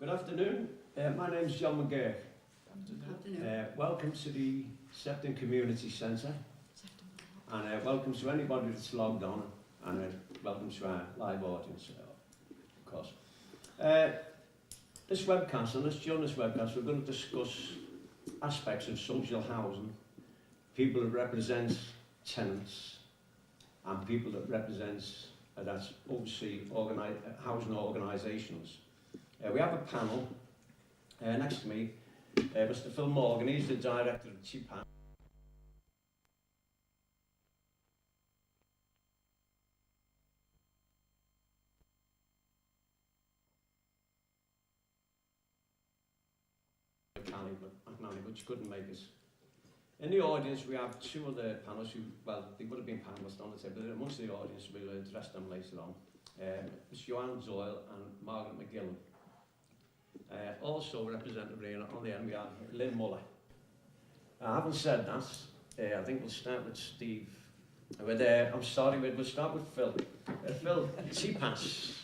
Good afternoon. My name's John McGurk. Welcome to the Sefton Community Centre, and welcome to anybody that's logged on, and welcome to our live audience, of course. This webcast, and during this webcast, we're going to discuss aspects of social housing, people that represent tenants, and people that represent, that oversee housing organisations. We have a panel next to me, Mr. Phil Morgan. He's the director of TPAS. Which couldn't make it. In the audience, we have two other panelists who, well, they would have been panelists on the table, but amongst the audience, we'll address them later on. Ms. Joanne Doyle and Margaret McGillan. Also represented on the end, we have Lynn Muller. Having said that, I think we'll start with Steve. I'm sorry, we'll start with Phil. Phil, TPAS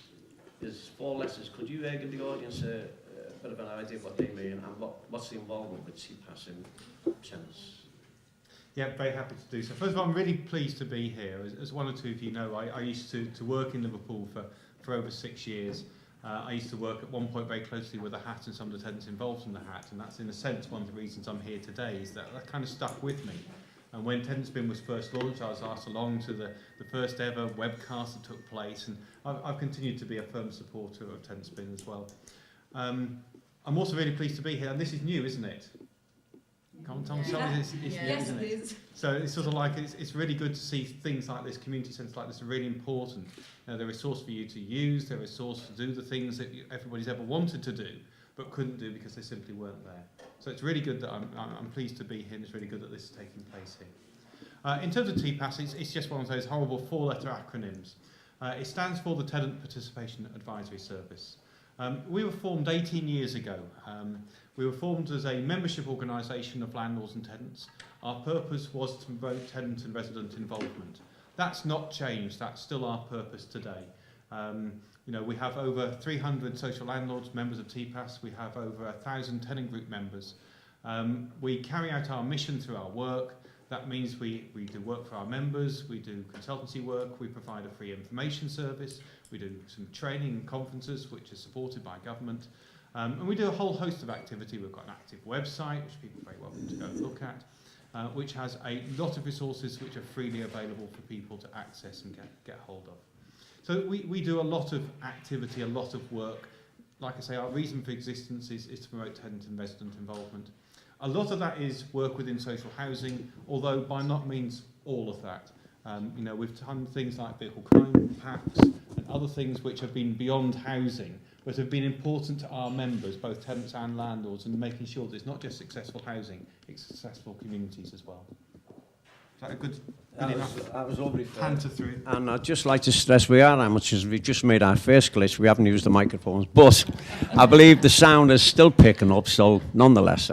is 4 letters. Could you give the audience a bit of an idea of what they mean and what's the involvement with TPAS in tenants? Yeah, very happy to do so. First of all, I'm really pleased to be here. As one or two of you know, I used to work in Liverpool for over 6 years. I used to work at one point very closely with the HAT and some of the tenants involved in the HAT, and that's in a sense one of the reasons I'm here today, is that kind of stuck with me. And when Tenants Bin was first launched, I was asked along to the first ever webcast that took place, and I've continued to be a firm supporter of Tenants Bin as well. I'm also really pleased to be here, and this is new, isn't it? It's new, isn't it? So it's sort of like, it's really good to see things like this, community centres like this are really important. They're a resource for you to use, they're a resource to do the things that everybody's ever wanted to do, but couldn't do because they simply weren't there. So it's really good that I'm pleased to be here, and it's really good that this is taking place here. In terms of TPAS, it's just one of those horrible 4-letter acronyms. It stands for the Tenant Participation Advisory Service. We were formed 18 years ago. We were formed as a membership organisation of landlords and tenants. Our purpose was to promote tenant and resident involvement. That's not changed. That's still our purpose today. We have over 300 social landlords, members of TPAS. We have over 1,000 tenant group members. We carry out our mission through our work. That means we do work for our members, we do consultancy work, we provide a free information service, we do some training and conferences which are supported by government, and we do a whole host of activity. We've got an active website which people are very welcome to go and look at, which has a lot of resources which are freely available for people to access and get hold of. So we do a lot of activity, a lot of work. Like I say, our reason for existence is to promote tenant and resident involvement. A lot of that is work within social housing, although by no means all of that. We've done things like vehicle crime packs and other things which have been beyond housing, but have been important to our members, both tenants and landlords, and making sure that it's not just successful housing, it's successful communities as well. Is that a good enough? That was lovely. Canter through it. And I'd just like to stress we are amateurs. We've just made our first glitch. We haven't used the microphones, but I believe the sound is still picking up, so nonetheless.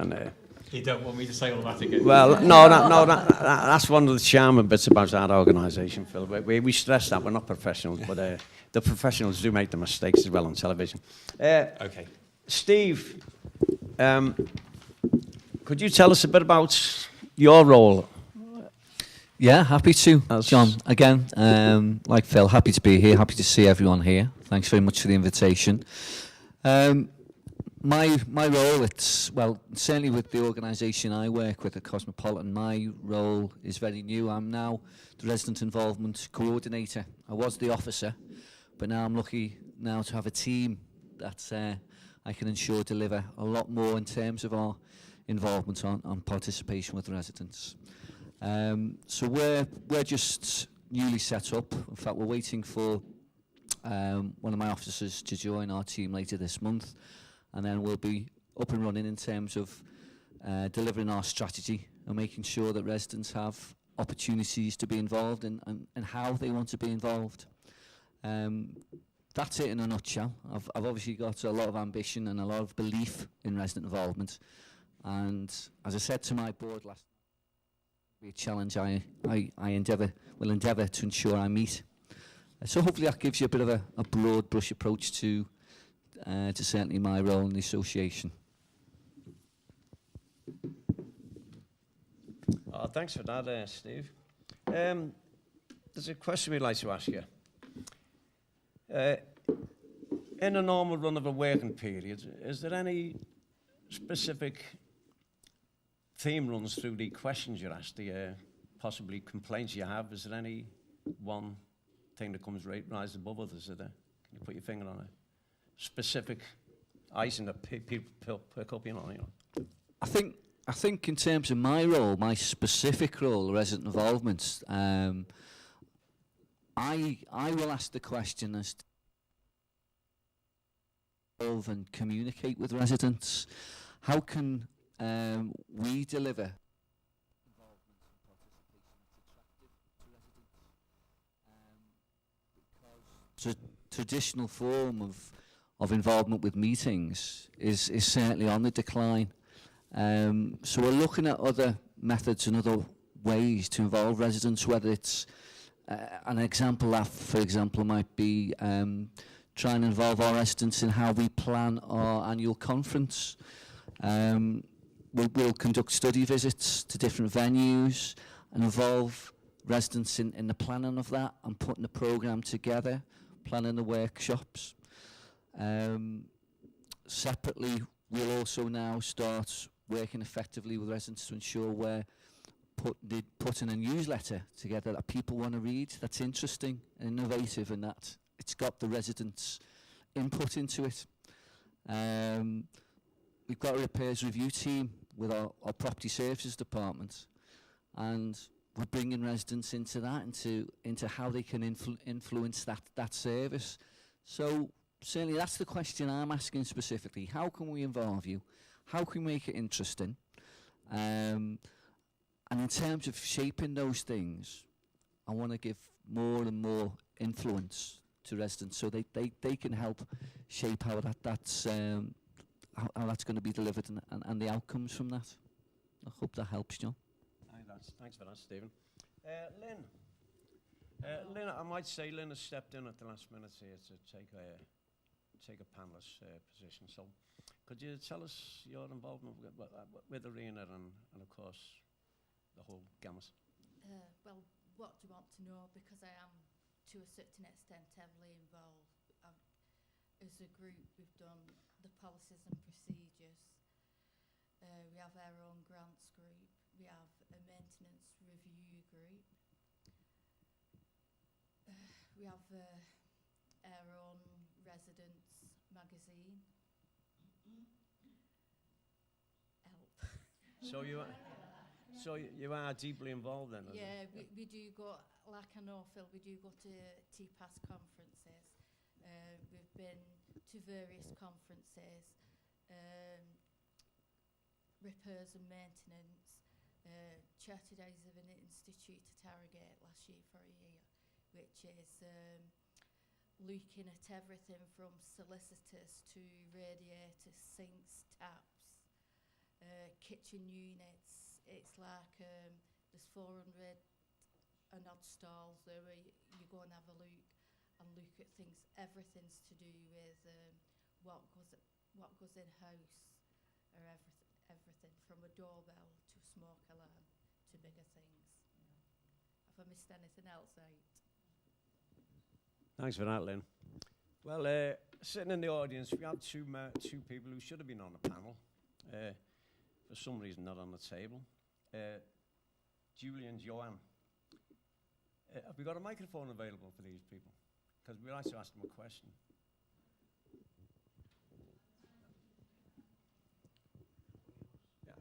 You don't want me to say all that again? Well, that's one of the charming bits about our organisation, Phil. We stress that we're not professionals, but the professionals do make the mistakes as well on television. Okay. Steve, could you tell us a bit about your role? Yeah, happy to, John. Again, like Phil, happy to be here, happy to see everyone here. Thanks very much for the invitation. My role, certainly with the organisation I work with at Cosmopolitan, my role is very new. I'm now the resident involvement coordinator. I was the officer, but now I'm lucky now to have a team that I can ensure deliver a lot more in terms of our involvement on participation with residents. So we're just newly set up. In fact, we're waiting for one of my officers to join our team later this month. And then we'll be up and running in terms of delivering our strategy and making sure that residents have opportunities to be involved and how they want to be involved. That's it in a nutshell. I've obviously got a lot of ambition and a lot of belief in resident involvement. And as I said to my board last night, be a challenge I will endeavour to ensure I meet. So hopefully that gives you a bit of a broad brush approach to to certainly my role in the association. Oh, thanks for that, Steve. There's a question we'd like to ask you. In a normal run of a working period, is there any specific theme runs through the questions you're asked, the possibly complaints you have? Is there any one thing that comes rise above others? Can you put your finger on a specific item that people pick up, you know? I think in terms of my role, my specific role, resident involvement, I will ask the question as to involve and communicate with residents. How can we deliver involvement and participation that's attractive to residents? Because the traditional form of involvement with meetings is certainly on the decline. So we're looking at other methods and other ways to involve residents, whether it's an example that, for example, might be trying to involve our residents in how we plan our annual conference. We'll conduct study visits to different venues and involve residents in the planning of that and putting the programme together, planning the workshops. Separately, we'll also now start working effectively with residents to ensure we're putting a newsletter together that people want to read, that's interesting and innovative, and that it's got the residents' input into it. We've got a repairs review team with our property services department, and we're bringing residents into that, into how they can influence that service. So certainly that's the question I'm asking specifically. How can we involve you? How can we make it interesting? And in terms of shaping those things, I want to give more and more influence to residents so they can help shape how that's going to be delivered and the outcomes from that. I hope that helps, John. Thanks for that, Stephen. Lynn. Lynn, I might say Lynn has stepped in at the last minute here to take a panelist position. So could you tell us your involvement with Arena and of course, the whole gamut? Well, what do you want to know? Because I am, to a certain extent, heavily involved. As a group, we've done the policies and procedures. We have our own grants group. We have a maintenance review group. We have our own residents magazine. Help. So you are deeply involved then? Yeah, we do go, like I know, Phil, we do go to TPAS conferences. We've been to various conferences, repairs and maintenance, Chartered Days of an Institute at Harrogate last year for a year, which is looking at everything from solicitors to radiators, sinks, taps, kitchen units. It's like there's 400 and odd stalls there where you go and have a look at things. Everything's to do with what goes in house, or everything from a doorbell to a smoke alarm to bigger things. Have I missed anything else out? Thanks for that, Lynn. Well, sitting in the audience, we have two people who should have been on the panel. For some reason, not on the table. Julie and Joanne. Have we got a microphone available for these people? Because we'd like to ask them a question. Yeah.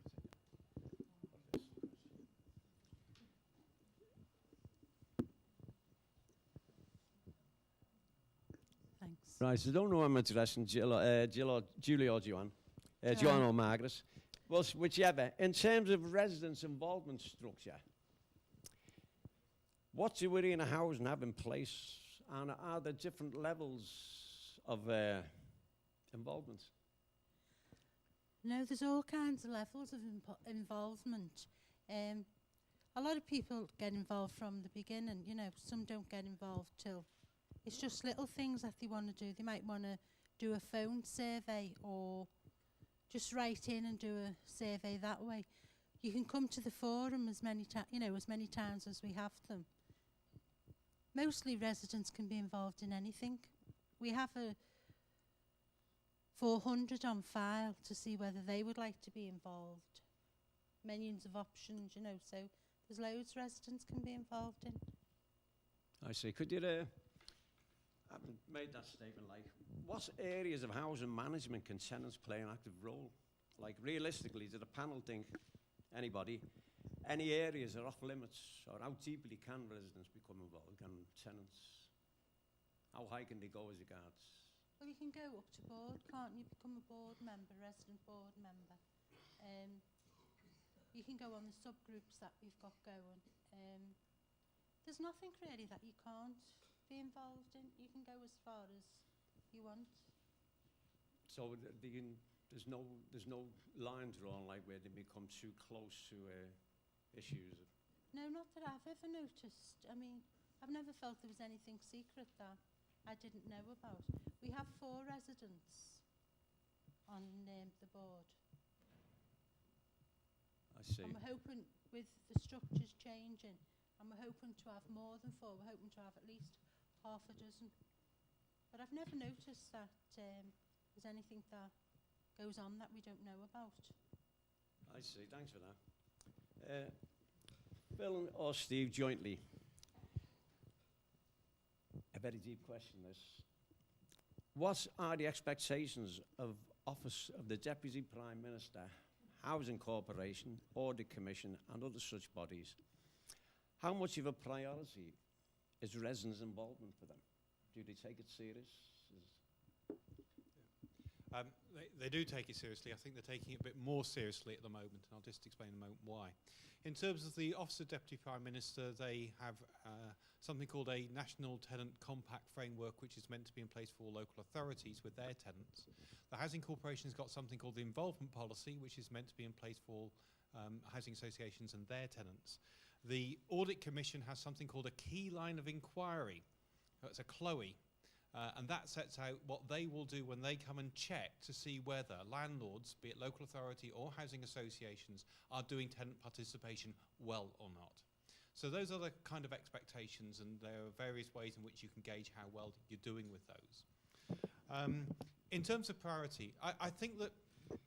Thanks. Right, so I don't know who I'm addressing, Julie or Joanne. Joanne or Margaret. Well, whichever. In terms of residents' involvement structure, what do Arena Housing have in place, and are there different levels of involvement? No, there's all kinds of levels of involvement. A lot of people get involved from the beginning, you know, some don't get involved till it's just little things that they want to do. They might want to do a phone survey or just write in and do a survey that way. You can come to the forum as many as many times as we have them. Mostly residents can be involved in anything. We have a 400 on file to see whether they would like to be involved. Millions of options, so there's loads residents can be involved in. I see. Could you, having made that statement, like, what areas of housing management can tenants play an active role? Like, realistically, did the panel think, anybody, any areas are off limits, or how deeply can residents become involved? Can tenants, how high can they go as regards? Well, you can go up to board, can't you? Become a board member, resident board member. You can go on the subgroups that we've got going. There's nothing really that you can't be involved in. You can go as far as you want. So there's no line drawn, like, where they become too close to issues? No, not that I've ever noticed. I mean, I've never felt there was anything secret that I didn't know about. We have 4 residents on the board. I see. And we're hoping, with the structures changing, and we're hoping to have more than 4. We're hoping to have at least half a dozen. But I've never noticed that there's anything that goes on that we don't know about. I see. Thanks for that. Phil or Steve, jointly. A very deep question, this. What are the expectations of Office of the Deputy Prime Minister, Housing Corporation, Audit Commission and other such bodies? How much of a priority is residents' involvement for them? Do they take it serious? They do take it seriously. I think they're taking it a bit more seriously at the moment, and I'll just explain in a moment why. In terms of the Office of Deputy Prime Minister, they have something called a National Tenant Compact Framework, which is meant to be in place for all local authorities with their tenants. The Housing Corporation has got something called the Involvement Policy, which is meant to be in place for housing associations and their tenants. The Audit Commission has something called a Key Line of Inquiry. It's a CLOE. And that sets out what they will do when they come and check to see whether landlords, be it local authority or housing associations, are doing tenant participation well or not. So those are the kind of expectations, and there are various ways in which you can gauge how well you're doing with those. In terms of priority, I think that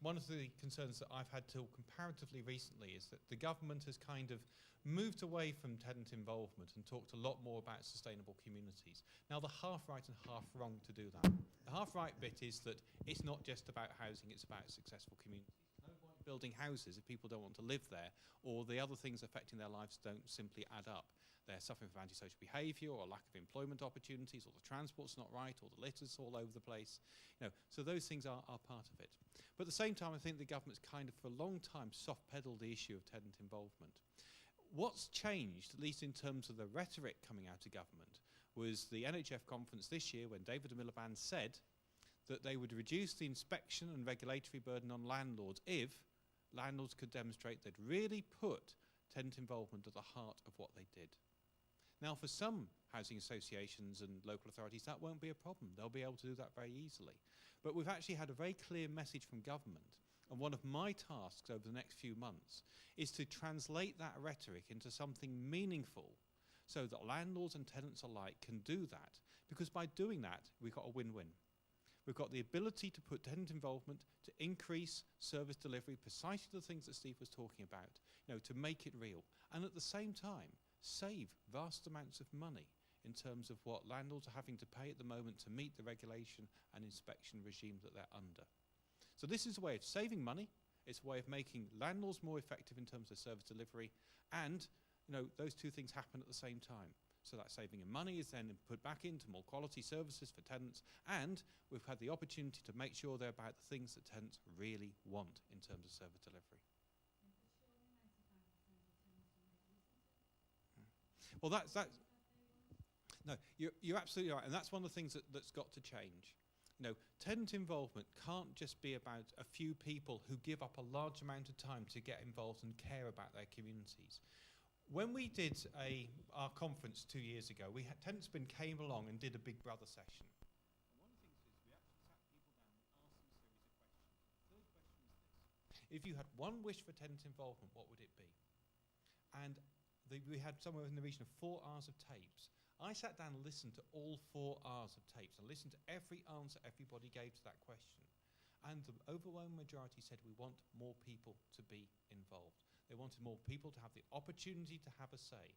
one of the concerns that I've had till comparatively recently is that the government has kind of moved away from tenant involvement and talked a lot more about sustainable communities. Now, they're half right and half wrong to do that. The half right bit is that it's not just about housing, it's about successful communities. No point building houses if people don't want to live there, or the other things affecting their lives don't simply add up. They're suffering from antisocial behaviour, or lack of employment opportunities, or the transport's not right, or the litter's all over the place. So those things are part of it. But at the same time, I think the government's kind of for a long time soft-pedalled the issue of tenant involvement. What's changed, at least in terms of the rhetoric coming out of government, was the NHF conference this year when David Miliband said that they would reduce the inspection and regulatory burden on landlords if landlords could demonstrate they'd really put tenant involvement at the heart of what they did. Now, for some housing associations and local authorities, that won't be a problem. They'll be able to do that very easily. But we've actually had a very clear message from government, and one of my tasks over the next few months is to translate that rhetoric into something meaningful so that landlords and tenants alike can do that. Because by doing that, we've got a win-win. We've got the ability to put tenant involvement, to increase service delivery, precisely the things that Steve was talking about, to make it real. And at the same time, save vast amounts of money in terms of what landlords are having to pay at the moment to meet the regulation and inspection regime that they're under. So this is a way of saving money, it's a way of making landlords more effective in terms of service delivery, and those two things happen at the same time. So that saving of money is then put back into more quality services for tenants, and we've had the opportunity to make sure they're about the things that tenants really want in terms of service delivery. Well, no, you're absolutely right, and that's one of the things that's got to change. Tenant involvement can't just be about a few people who give up a large amount of time to get involved and care about their communities. When we did our conference 2 years ago, Tenants Bin came along and did a Big Brother session. And one of the things is we actually sat people If you had one wish for tenant involvement, what would it be? And we had somewhere in the region of 4 hours of tapes. I sat down and listened to all 4 hours of tapes and listened to every answer everybody gave to that question. And the overwhelming majority said we want more people to be involved. They wanted more people to have the opportunity to have a say.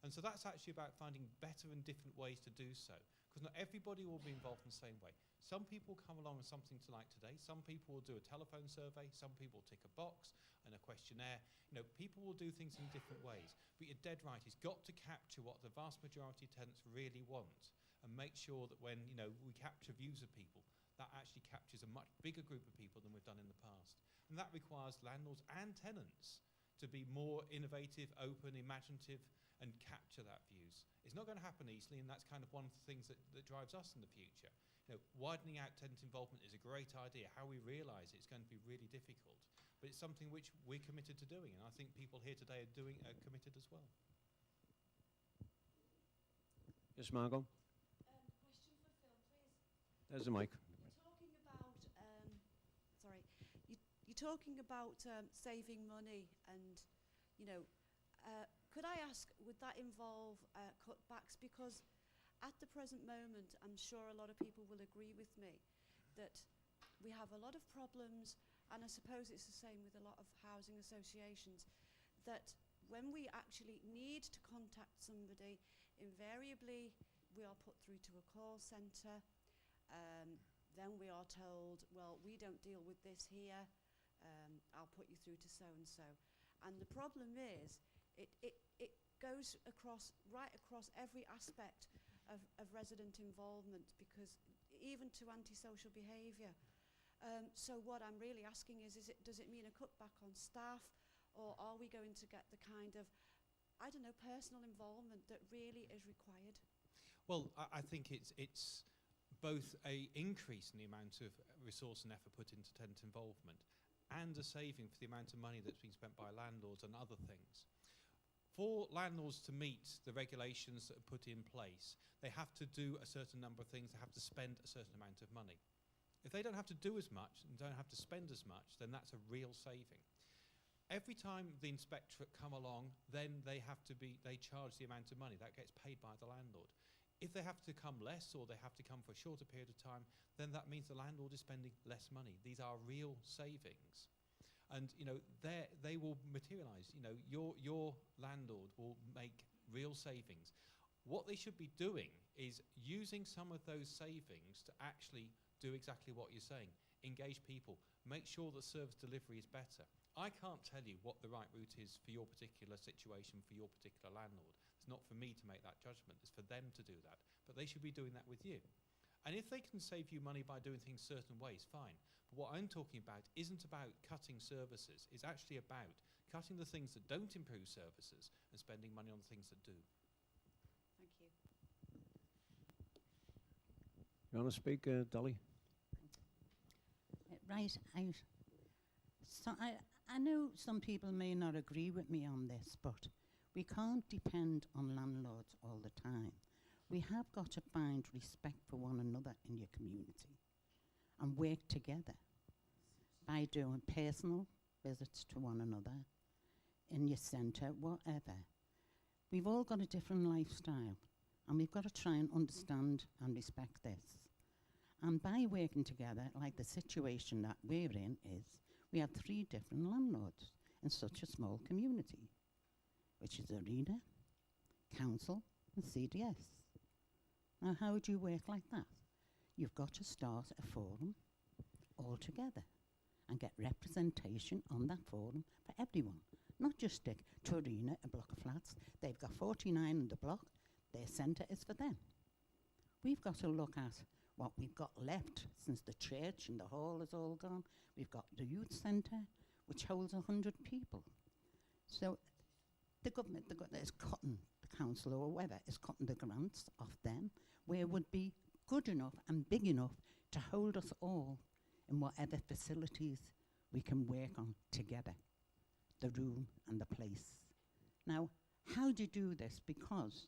And so that's actually about finding better and different ways to do so, because not everybody will be involved in the same way. Some people will come along with something to like today. Some people will do a telephone survey. Some people will tick a box and a questionnaire. You know, people will do things in different ways. But you're dead right. It's got to capture what the vast majority of tenants really want, and make sure that when, you know, we capture views of people, that actually captures a much bigger group of people than we've done in the past. And that requires landlords and tenants to be more innovative, open, imaginative, and capture that views. It's not going to happen easily, and that's kind of one of the things that drives us in the future. You know, widening out tenant involvement is a great idea. How we realise it's going to be really difficult, but it's something which we're committed to doing, and I think people here today are committed as well. Yes, Margot? Question for Phil, please. There's the mic. You're talking about, you're talking about saving money, and, you know, could I ask, would that involve cutbacks? Because at the present moment, I'm sure a lot of people will agree with me that we have a lot of problems, and I suppose it's the same with a lot of housing associations, that when we actually need to contact somebody, invariably we are put through to a call centre. Then we are told, well, we don't deal with this here. I'll put you through to so-and-so. And the problem is, it goes right across every aspect of resident involvement, because even to antisocial behaviour. So what I'm really asking is does it mean a cutback on staff, or are we going to get the kind of, I don't know, personal involvement that really is required? Well, I think it's both an increase in the amount of resource and effort put into tenant involvement, and a saving for the amount of money that's being spent by landlords and other things. For landlords to meet the regulations that are put in place, they have to do a certain number of things, they have to spend a certain amount of money. If they don't have to do as much and don't have to spend as much, then that's a real saving. Every time the inspectorate come along, then they charge the amount of money. That gets paid by the landlord. If they have to come less, or they have to come for a shorter period of time, then that means the landlord is spending less money. These are real savings. And, you know, they will materialise. You know, your landlord will make real savings. What they should be doing is using some of those savings to actually do exactly what you're saying. Engage people. Make sure that service delivery is better. I can't tell you what the right route is for your particular situation, for your particular landlord. It's not for me to make that judgment. It's for them to do that. But they should be doing that with you. And if they can save you money by doing things certain ways, fine. But what I'm talking about isn't about cutting services. It's actually about cutting the things that don't improve services and spending money on the things that do. Thank you. You want to speak, Dolly? Right out. So I know some people may not agree with me on this, but we can't depend on landlords all the time. We have got to find respect for one another in your community and work together by doing personal visits to one another in your centre, whatever. We've all got a different lifestyle, and we've got to try and understand and respect this. And by working together, like the situation that we're in is, we have 3 different landlords in such a small community, which is Arena, Council and CDS. Now, how would you work like that? You've got to start a forum all together and get representation on that forum for everyone. Not just stick to Arena, a block of flats. They've got 49 in the block. Their centre is for them. We've got to look at what we've got left since the church and the hall is all gone. We've got the youth centre, which holds 100 people. So the government is cutting, the council or whoever is cutting the grants off them, where it would be good enough and big enough to hold us all in whatever facilities we can work on together, the room and the place. Now, how do you do this? Because,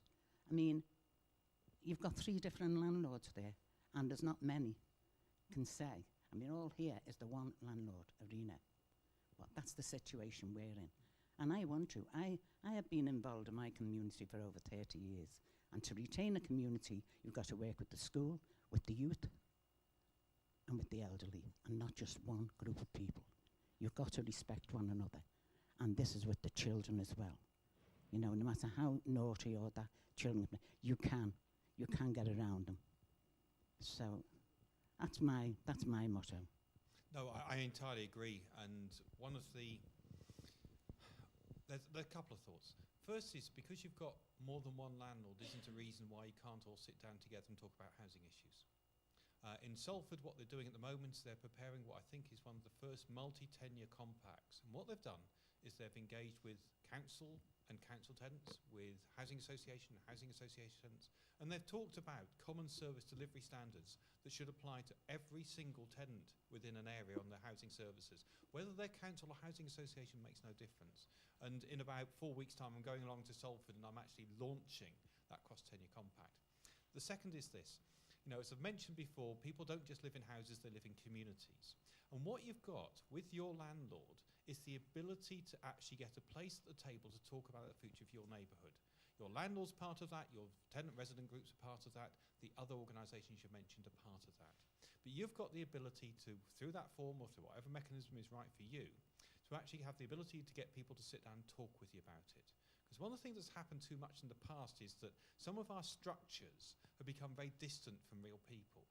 I mean, you've got 3 different landlords there, and there's not many can say. I mean, all here is the one landlord, Arena. But that's the situation we're in. And I want to. I have been involved in my community for over 30 years. And to retain a community, you've got to work with the school, with the youth, and with the elderly, and not just one group of people. You've got to respect one another. And this is with the children as well. You know, no matter how naughty or that children, you can get around them. So that's my motto. No, I entirely agree. And one of there are a couple of thoughts. First is, because you've got more than one landlord isn't a reason why you can't all sit down together and talk about housing issues. In Salford, what they're doing at the moment is they're preparing what I think is one of the first multi-tenure compacts. And what they've done is they've engaged with council and council tenants, with housing association and housing association tenants, and they've talked about common service delivery standards that should apply to every single tenant within an area on their housing services. Whether they're council or housing association makes no difference. And in about 4 weeks' time, I'm going along to Salford and I'm actually launching that cross-tenure compact. The second is this. You know, as I've mentioned before, people don't just live in houses, they live in communities. And what you've got with your landlord is the ability to actually get a place at the table to talk about the future of your neighbourhood. Your landlord's part of that, your tenant resident groups are part of that, the other organisations you mentioned are part of that. But you've got the ability to, through that form or through whatever mechanism is right for you, to actually have the ability to get people to sit down and talk with you about it. Because one of the things that's happened too much in the past is that some of our structures have become very distant from real people.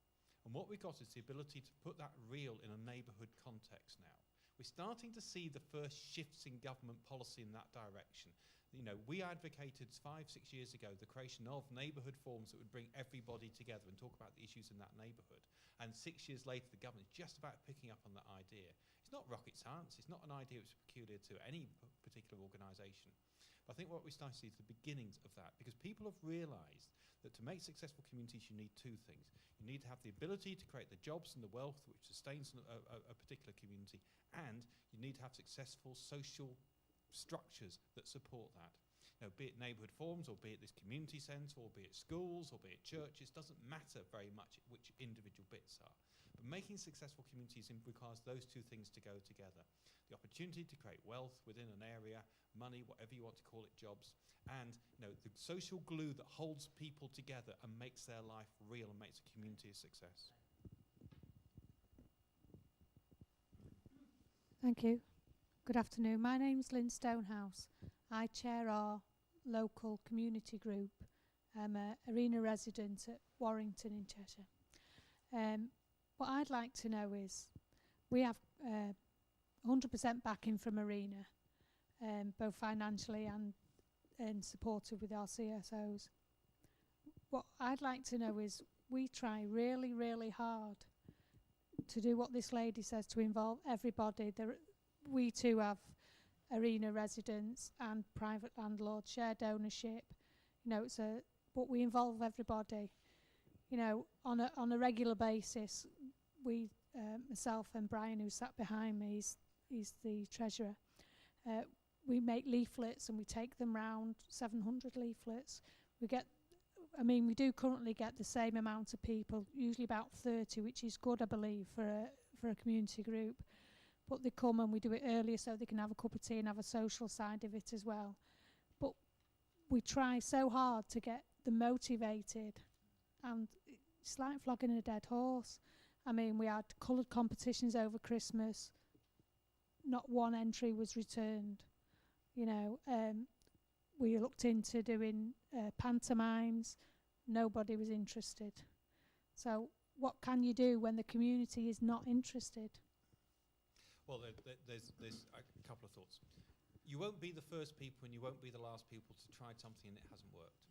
And what we've got is the ability to put that real in a neighbourhood context now. We're starting to see the first shifts in government policy in that direction. You know, we advocated 5-6 years ago the creation of neighbourhood forums that would bring everybody together and talk about the issues in that neighbourhood. And 6 years later, the government is just about picking up on that idea. It's not rocket science. It's not an idea that's peculiar to any particular organisation. But I think what we're starting to see is the beginnings of that, because people have realised that to make successful communities, you need two things. You need to have the ability to create the jobs and the wealth which sustains a particular community, and you need to have successful social structures that support that. You know, be it neighbourhood forums, or be it this community centre, or be it schools, or be it churches, doesn't matter very much which individual bits are. But making successful communities requires those two things to go together. The opportunity to create wealth within an area, money, whatever you want to call it, jobs, and you know, the social glue that holds people together and makes their life real and makes a community a success. Thank you. Good afternoon. My name's Lynn Stonehouse. I chair our local community group. I'm an arena resident at Warrington in Cheshire. What I'd like to know is, we have 100% backing from Arena, both financially and supported with our CSOs. What I'd like to know is, we try really, really hard to do what this lady says, to involve everybody. We too have Arena residents and private landlords, shared ownership. You know, but we involve everybody. You know, on a regular basis, we, myself and Brian, who sat behind me, he's the treasurer, we make leaflets and we take them round, 700 leaflets. We do currently get the same amount of people, usually about 30, which is good, I believe, for a community group. But they come and we do it earlier so they can have a cup of tea and have a social side of it as well. But we try so hard to get them motivated, and it's like flogging a dead horse. I mean, we had coloured competitions over Christmas. Not one entry was returned. You know, we looked into doing pantomimes. Nobody was interested. So what can you do when the community is not interested? Well, there's a couple of thoughts. You won't be the first people and you won't be the last people to try something and it hasn't worked.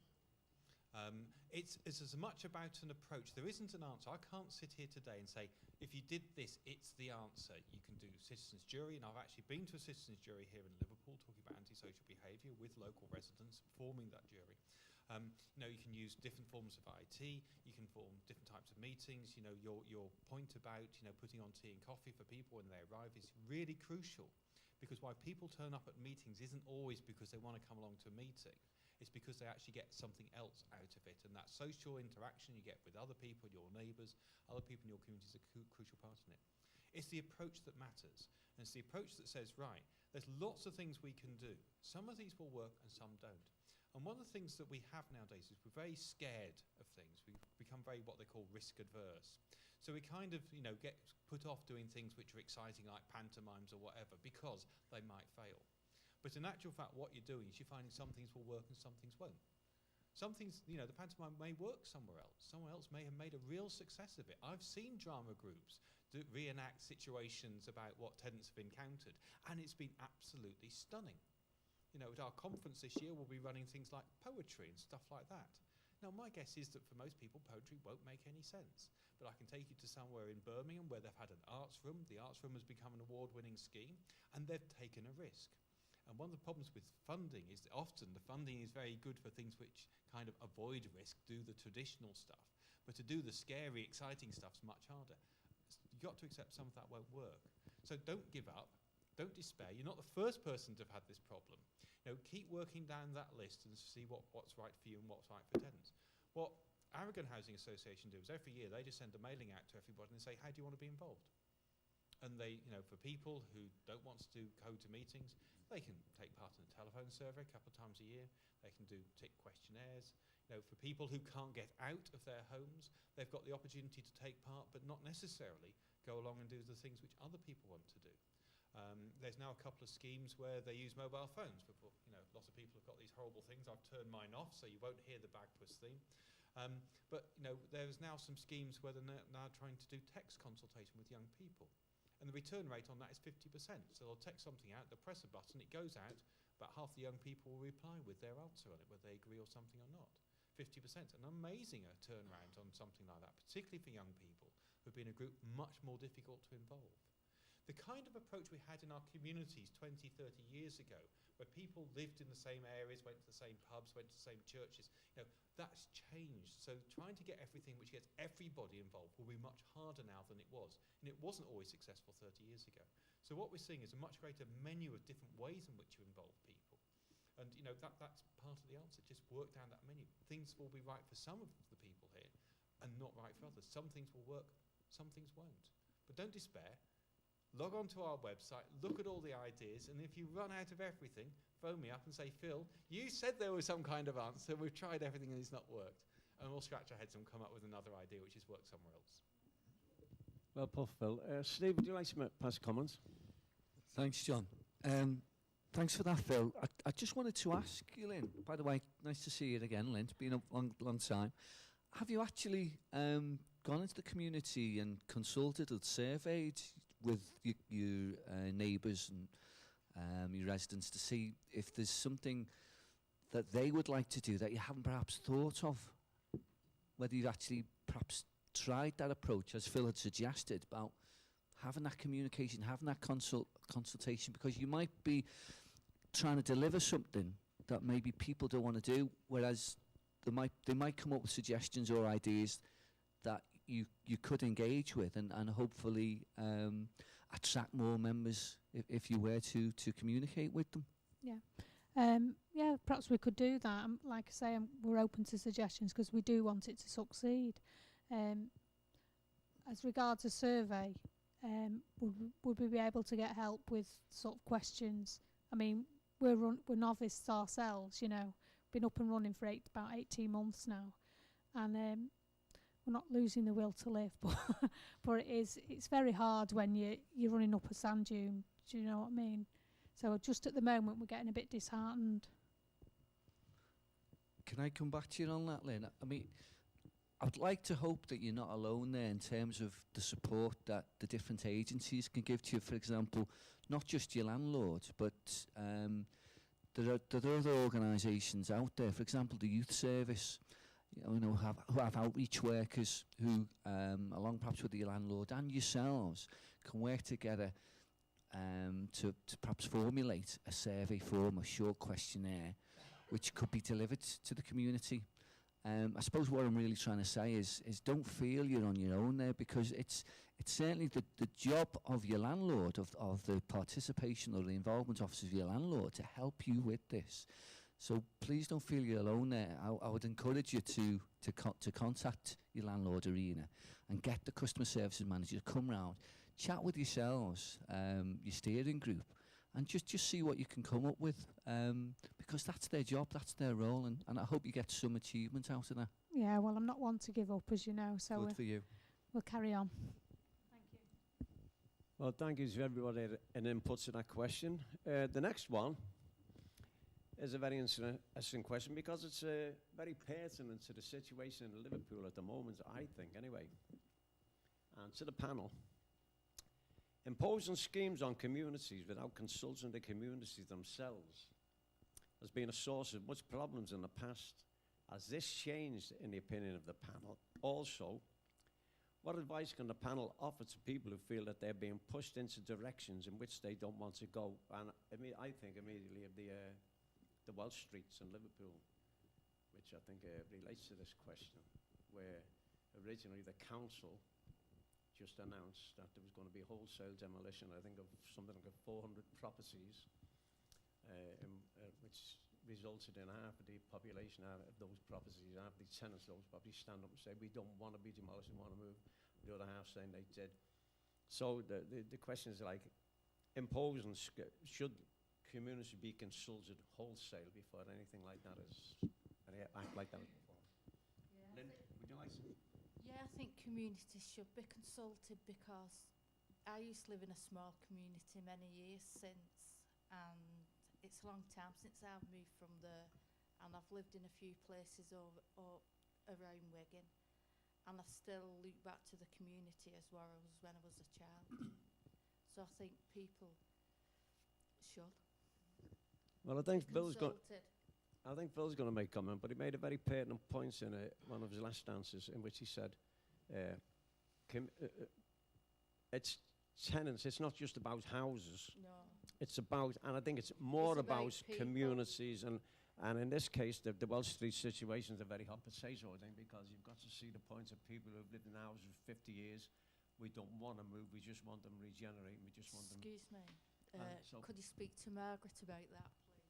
It's as much about an approach. There isn't an answer. I can't sit here today and say, if you did this, it's the answer. You can do citizens' jury, and I've actually been to a citizens' jury here in Liverpool talking about antisocial behaviour with local residents, forming that jury. You know, you can use different forms of IT, you can form different types of meetings. You know, your point about, you know, putting on tea and coffee for people when they arrive is really crucial, because why people turn up at meetings isn't always because they want to come along to a meeting. It's because they actually get something else out of it, and that social interaction you get with other people, your neighbours, other people in your community is a crucial part in it. It's the approach that matters. And it's the approach that says, right, there's lots of things we can do. Some of these will work and some don't. And one of the things that we have nowadays is we're very scared of things. We've become very what they call risk adverse. So we kind of, get put off doing things which are exciting like pantomimes or whatever because they might fail. But in actual fact, what you're doing is you're finding some things will work and some things won't. Some things, the pantomime may work somewhere else. Someone else may have made a real success of it. I've seen drama groups reenact situations about what tenants have encountered, and it's been absolutely stunning. At our conference this year, we'll be running things like poetry and stuff like that. Now, my guess is that for most people, poetry won't make any sense. But I can take you to somewhere in Birmingham where they've had an arts room. The arts room has become an award-winning scheme, and they've taken a risk. And one of the problems with funding is that often the funding is very good for things which kind of avoid risk, do the traditional stuff. But to do the scary, exciting stuff is much harder. You've got to accept some of that won't work. So don't give up. Don't despair. You're not the first person to have had this problem. Keep working down that list and see what's right for you and what's right for tenants. What Aragon Housing Association do is every year they just send a mailing out to everybody and say, how do you want to be involved? And they, for people who don't want to go to meetings, they can take part in a telephone survey a couple of times a year. They can do tick questionnaires. For people who can't get out of their homes, they've got the opportunity to take part, but not necessarily go along and do the things which other people want to do. There's now a couple of schemes where they use mobile phones. Lots of people have got these horrible things. I've turned mine off, so you won't hear the Bagpuss theme. But there's now some schemes where they're now trying to do text consultation with young people. And the return rate on that is 50%. So they'll text something out, they'll press a button, it goes out, about half the young people will reply with their answer on it, whether they agree or something or not. 50%, an amazing turnaround on something like that, particularly for young people who've been a group much more difficult to involve. The kind of approach we had in our communities 20, 30 years ago, where people lived in the same areas, went to the same pubs, went to the same churches, that's changed. So trying to get everything which gets everybody involved will be much harder now than it was. And it wasn't always successful 30 years ago. So what we're seeing is a much greater menu of different ways in which you involve people. And that's part of the answer. Just work down that menu. Things will be right for some of the people here and not right for others. Some things will work, some things won't. But don't despair. Log on to our website, look at all the ideas, and if you run out of everything, phone me up and say, Phil, you said there was some kind of answer, we've tried everything and it's not worked. And we'll scratch our heads and come up with another idea which has worked somewhere else. Well, Paul, Phil. Steve, would you like to pass comments? Thanks, John. Thanks for that, Phil. I just wanted to ask you, Lynn, by the way, nice to see you again, Lynn. It's been a long time. Have you actually gone into the community and consulted or surveyed with your neighbours and your residents to see if there's something that they would like to do that you haven't perhaps thought of? Whether you've actually perhaps tried that approach, as Phil had suggested, about having that communication, having that consultation, because you might be trying to deliver something that maybe people don't want to do, whereas they might come up with suggestions or ideas that you could engage with and hopefully attract more members if you were to communicate with them. Yeah, perhaps we could do that. Like I say, we're open to suggestions because we do want it to succeed. As regards a survey, would we be able to get help with sort of questions? I mean, we're novices ourselves, been up and running for about 18 months now, and we're not losing the will to live, but it's very hard when you're running up a sand dune. Do you know what I mean? So just at the moment, we're getting a bit disheartened. Can I come back to you on that, Lynn? I mean, I'd like to hope that you're not alone there in terms of the support that the different agencies can give to you. For example, not just your landlord, but there are other organisations out there. For example, the youth service, who have outreach workers who, along perhaps with your landlord and yourselves, can work together to perhaps formulate a survey form, a short questionnaire, which could be delivered to the community. I suppose what I'm really trying to say is don't feel you're on your own there, because it's certainly the job of your landlord, of the participation or the involvement office of your landlord to help you with this. So please don't feel you're alone there. I would encourage you to contact your landlord arena and get the customer services manager to come round, chat with yourselves, your steering group, and just see what you can come up with, because that's their job, that's their role, and I hope you get some achievement out of that. Yeah, well, I'm not one to give up, as you know, so Good for you. we'll carry on. Thank you. Well, thank you to everybody in inputs to that question. The next one is a very interesting question because it's very pertinent to the situation in Liverpool at the moment, I think, anyway. And to the panel. Imposing schemes on communities without consulting the communities themselves has been a source of much problems in the past. Has this changed, in the opinion of the panel? Also, what advice can the panel offer to people who feel that they're being pushed into directions in which they don't want to go? And I think immediately of the Welsh Streets in Liverpool, which I think relates to this question, where originally the council just announced that there was going to be wholesale demolition, I think, of something like 400 properties, which resulted in half of the population of those properties, half of the tenants of those properties stand up and say, we don't want to be demolished, we want to move. The other half saying they did. So the question is like, imposing, should communities be consulted wholesale before anything like that is, any act like that is performed? Yeah, Lynn, would you like to? Yeah, I think communities should be consulted because I used to live in a small community many years since, and it's a long time since I've moved from there, and I've lived in a few places around Wigan, and I still look back to the community as well as when I was a child. So I think people should Well, I think be Phil's got. consulted. I think Phil's going to make a comment, but he made a very pertinent point in one of his last answers in which he said, it's tenants, it's not just about houses. No. It's about, and I think it's more It's about about people. communities, and in this case, the Welsh Street situation is a very hot potato, I think, because you've got to see the point of people who've lived in houses for 50 years. We don't want to move, we just want them regenerating, we just want them. Excuse me, so could you speak to Margaret about that, please?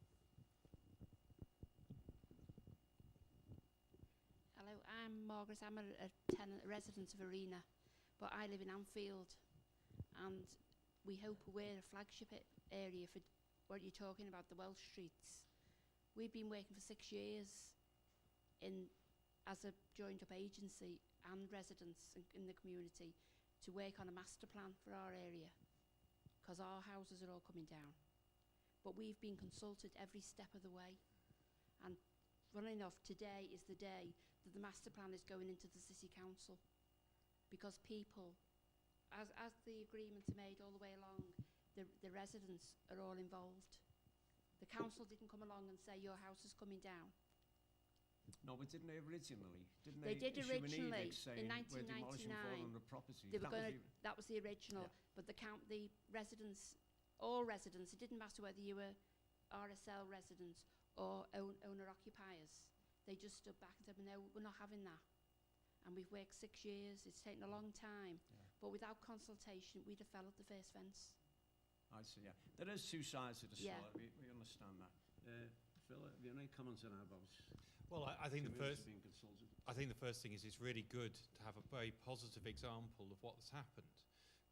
Hello, I'm Margaret. I'm a tenant, a resident of Arena, but I live in Anfield, and we hope we're a flagship area for what you're talking about, the Welsh Streets. We've been working for 6 years as a joined-up agency and residents in the community to work on a master plan for our area, because our houses are all coming down. But we've been consulted every step of the way, and funnily enough, today is the day that the master plan is going into the city council, because people, as the agreements are made all the way along, the residents are all involved. The council didn't come along and say your house is coming down. No, but didn't they originally? Didn't They did issue an originally edict saying in we're demolishing 1999. 400 properties? They were That was going the- that was the original, Yeah. but the residents, all residents, it didn't matter whether you were RSL residents or owner occupiers. They just stood back and said, no, we're not having that. And we've worked 6 years, it's taken a long time, Yeah. but without consultation, we'd have fell at the first fence. I see, yeah. There is two sides to the Yeah. story, we understand that. Phil, have you any comments on that about Well, I think the communities first being consulted? I think the first thing is it's really good to have a very positive example of what's happened,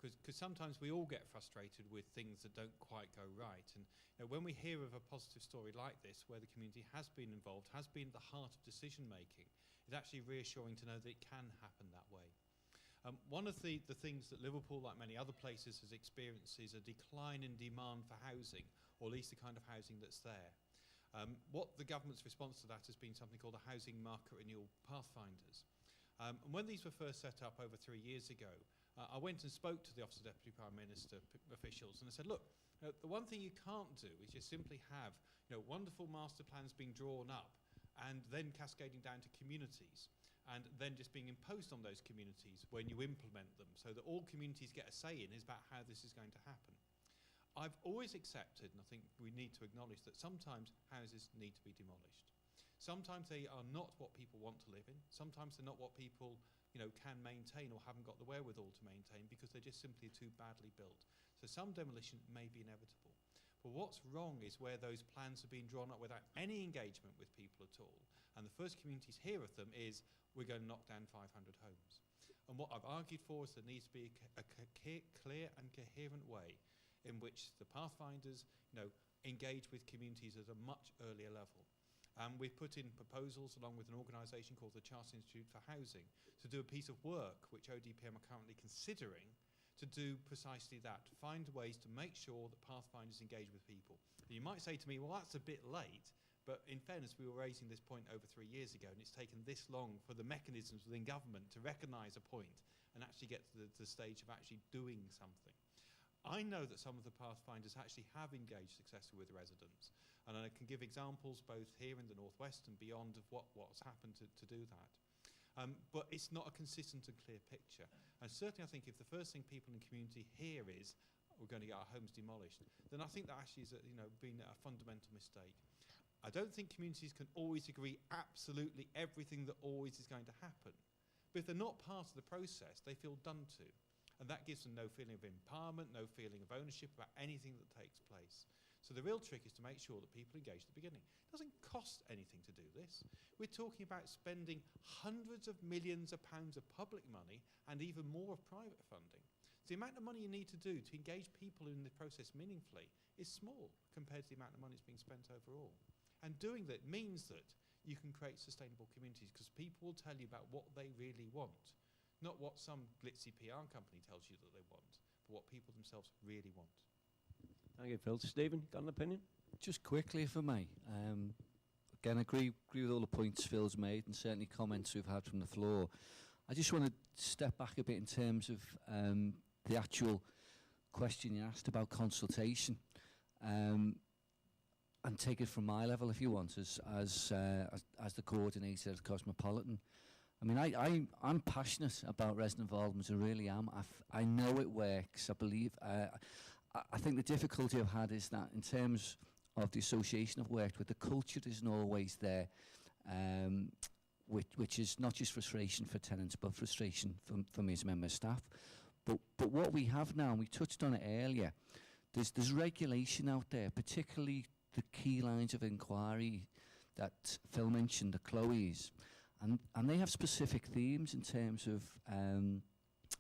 because sometimes we all get frustrated with things that don't quite go right, and when we hear of a positive story like this where the community has been involved, has been at the heart of decision making, it's actually reassuring to know that it can happen that way. One of the things that Liverpool, like many other places, has experienced is a decline in demand for housing, or at least the kind of housing that's there. What the government's response to that has been something called the Housing Market Renewal Pathfinders. And when these were first set up over 3 years ago, I went and spoke to the Office of Deputy Prime Minister officials, and I said, look, the one thing you can't do is just simply have wonderful master plans being drawn up and then cascading down to communities, and then just being imposed on those communities when you implement them, so that all communities get a say in is about how this is going to happen. I've always accepted, and I think we need to acknowledge, that sometimes houses need to be demolished. Sometimes they are not what people want to live in. Sometimes they're not what people can maintain or haven't got the wherewithal to maintain because they're just simply too badly built. So some demolition may be inevitable. But what's wrong is where those plans are being drawn up without any engagement with people at all, and the first communities hear of them is, we're going to knock down 500 homes. And what I've argued for is there needs to be a clear and coherent way in which the pathfinders, engage with communities at a much earlier level. We've put in proposals along with an organisation called the Chartered Institute for Housing to do a piece of work which ODPM are currently considering to do precisely that, to find ways to make sure that pathfinders engage with people. And you might say to me, well, that's a bit late, but in fairness, we were raising this point over 3 years ago, and it's taken this long for the mechanisms within government to recognise a point and actually get to the stage of actually doing something. I know that some of the pathfinders actually have engaged successfully with residents, and I can give examples both here in the Northwest and beyond of what's happened to do that. But it's not a consistent and clear picture. And certainly I think if the first thing people in the community hear is, we're going to get our homes demolished, then I think that actually is been a fundamental mistake. I don't think communities can always agree absolutely everything that always is going to happen. But if they're not part of the process, they feel done to. And that gives them no feeling of empowerment, no feeling of ownership about anything that takes place. So the real trick is to make sure that people engage at the beginning. It doesn't cost anything to do this. We're talking about spending hundreds of millions of pounds of public money and even more of private funding. So the amount of money you need to do to engage people in the process meaningfully is small compared to the amount of money that's being spent overall. And doing that means that you can create sustainable communities because people will tell you about what they really want. Not what some glitzy PR company tells you that they want, but what people themselves really want. Thank you, Phil. Stephen, got an opinion? Just quickly, if I may. Again, I agree with all the points Phil's made and certainly comments we've had from the floor. I just want to step back a bit in terms of the actual question you asked about consultation, and take it from my level, if you want, as the coordinator of Cosmopolitan. I mean, I'm passionate about resident involvement, I really am. I know it works, I believe. I think the difficulty I've had is that in terms of the association I've worked with, the culture isn't always there, which is not just frustration for tenants, but frustration for me as a member of staff. But what we have now, and we touched on it earlier, there's regulation out there, particularly the key lines of inquiry that Phil mentioned, the Chloe's. And they have specific themes in terms of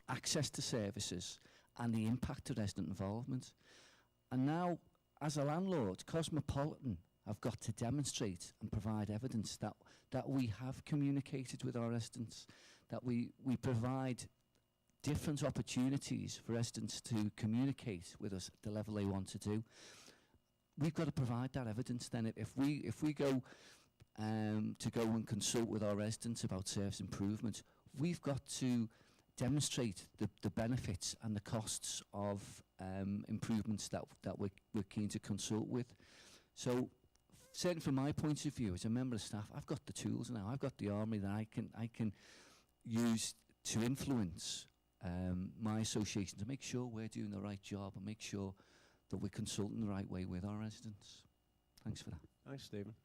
access to services and the impact of resident involvement. And now, as a landlord, Cosmopolitan have got to demonstrate and provide evidence that we have communicated with our residents, that we provide different opportunities for residents to communicate with us at the level they want to do. We've got to provide that evidence then. If we go to go and consult with our residents about service improvement, we've got to demonstrate the benefits and the costs of improvements that we're keen to consult with. So certainly from my point of view as a member of staff, I've got the tools now, I've got the armory that I can use to influence my association to make sure we're doing the right job and make sure that we're consulting the right way with our residents. Thanks for that. Thanks, Stephen.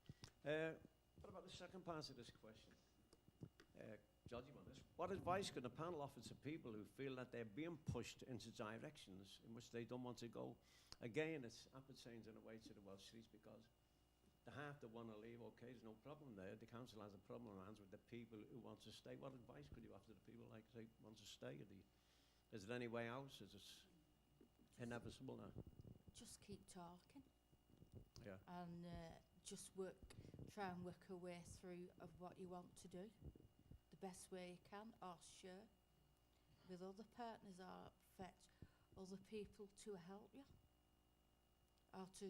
What about the second part of this question? George, you want this? What advice could a panel offer to people who feel that they're being pushed into directions in which they don't want to go? Again, it's appertains in a way to the Welsh Streets because the half that want to leave, okay, there's no problem there. The council has a problem on hands with the people who want to stay. What advice could you offer to the people like they want to stay? Is there any way out? Is it inevitable now? Just keep talking. Yeah. And just try and work a way through of what you want to do the best way you can, or share with other partners, or fetch other people to help you, or to